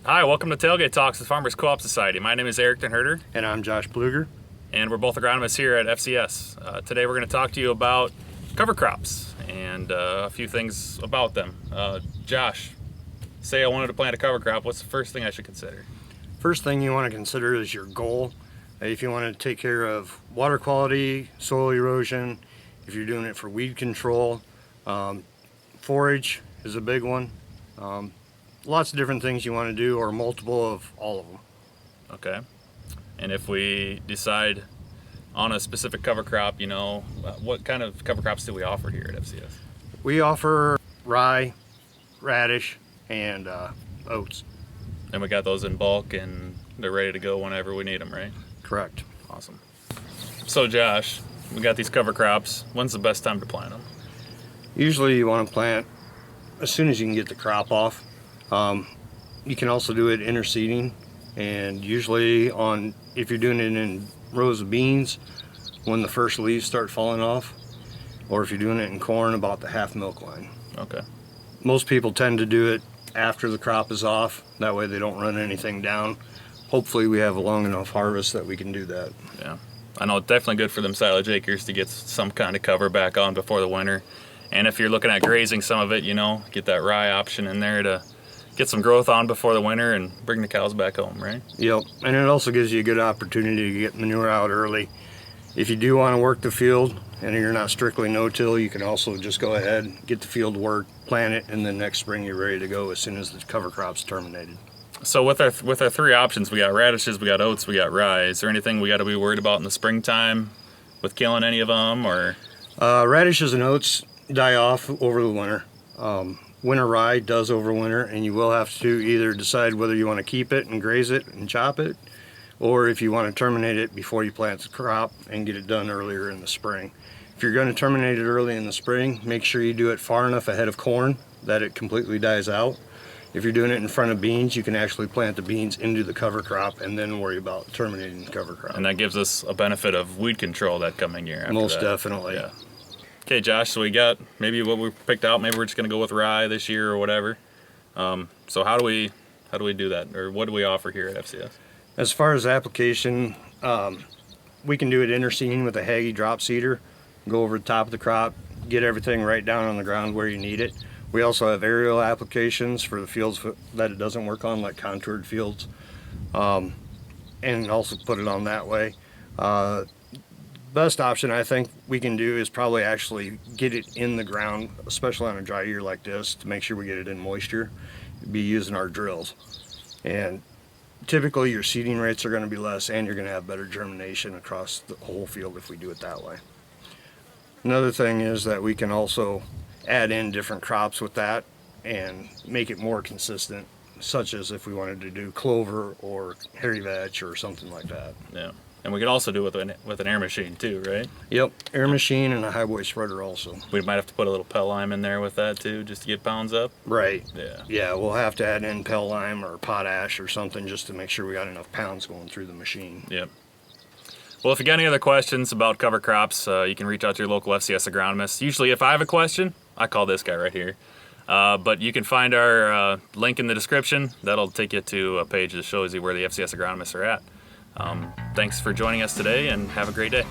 Hi, welcome to Tailgate Talks with Farmers Co-op Society. My name is Aric Herder. And I'm Josh Plueger. And we're both agronomists here at FCS. Today we're going to talk to you about cover crops and a few things about them. Josh, say I wanted to plant a cover crop. What's the first thing I should consider? First thing you want to consider is your goal. If you want to take care of water quality, soil erosion, if you're doing it for weed control, forage is a big one. Lots of different things you want to do, or multiple of all of them. Okay. And if we decide on a specific cover crop, what kind of cover crops do we offer here at FCS? We offer rye, radish, and oats. And we got those in bulk and they're ready to go whenever we need them, right? Correct. Awesome. So Josh, we got these cover crops. When's the best time to plant them? Usually you want to plant as soon as you can get the crop off. You can also do it interseeding, and usually if you're doing it in rows of beans, when the first leaves start falling off, or if you're doing it in corn, about the half milk line. Okay. Most people tend to do it after the crop is off. That way they don't run anything down. Hopefully we have a long enough harvest that we can do that. Yeah. I know it's definitely good for them silage acres to get some kind of cover back on before the winter. And if you're looking at grazing some of it, get that rye option in there to get some growth on before the winter and bring the cows back home, right? Yep, and it also gives you a good opportunity to get manure out early. If you do want to work the field and you're not strictly no-till, you can also just go ahead, get the field work, plant it, and then next spring you're ready to go as soon as the cover crop's terminated. So with our three options, we got radishes, we got oats, we got rye. Is there anything we got to be worried about in the springtime with killing any of them, or? Radishes and oats die off over the winter. Winter rye does overwinter, and you will have to either decide whether you want to keep it and graze it and chop it, or if you want to terminate it before you plant the crop and get it done earlier in the spring. If you're going to terminate it early in the spring, make sure you do it far enough ahead of corn that it completely dies out. If you're doing it in front of beans, you can actually plant the beans into the cover crop and then worry about terminating the cover crop. And that gives us a benefit of weed control that coming year after Most that. definitely. Yeah. Okay, Josh, so we got maybe what we picked out. Maybe we're just going to go with rye this year or whatever. So how do we do that, or what do we offer here at FCS? As far as application, we can do it interseeding with a Hagee drop seeder. Go over the top of the crop, get everything right down on the ground where you need it. We also have aerial applications for the fields that it doesn't work on, like contoured fields, and also put it on that way. Best option I think we can do is probably actually get it in the ground, especially on a dry year like this, to make sure we get it in moisture. Be using our drills, and typically your seeding rates are going to be less, and you're going to have better germination across the whole field if we do it that way. Another thing is that we can also add in different crops with that and make it more consistent, such as if we wanted to do clover or hairy vetch or something like that. Yeah. And we could also do it with an air machine too, right? Yep, air machine and a highboy spreader also. We might have to put a little pell lime in there with that too, just to get pounds up. Right. Yeah. Yeah, we'll have to add in pell lime or potash or something just to make sure we got enough pounds going through the machine. Yep. Well, if you got any other questions about cover crops, you can reach out to your local FCS agronomist. Usually if I have a question, I call this guy right here. But you can find our link in the description. That'll take you to a page that shows you where the FCS agronomists are at. Thanks for joining us today, and have a great day.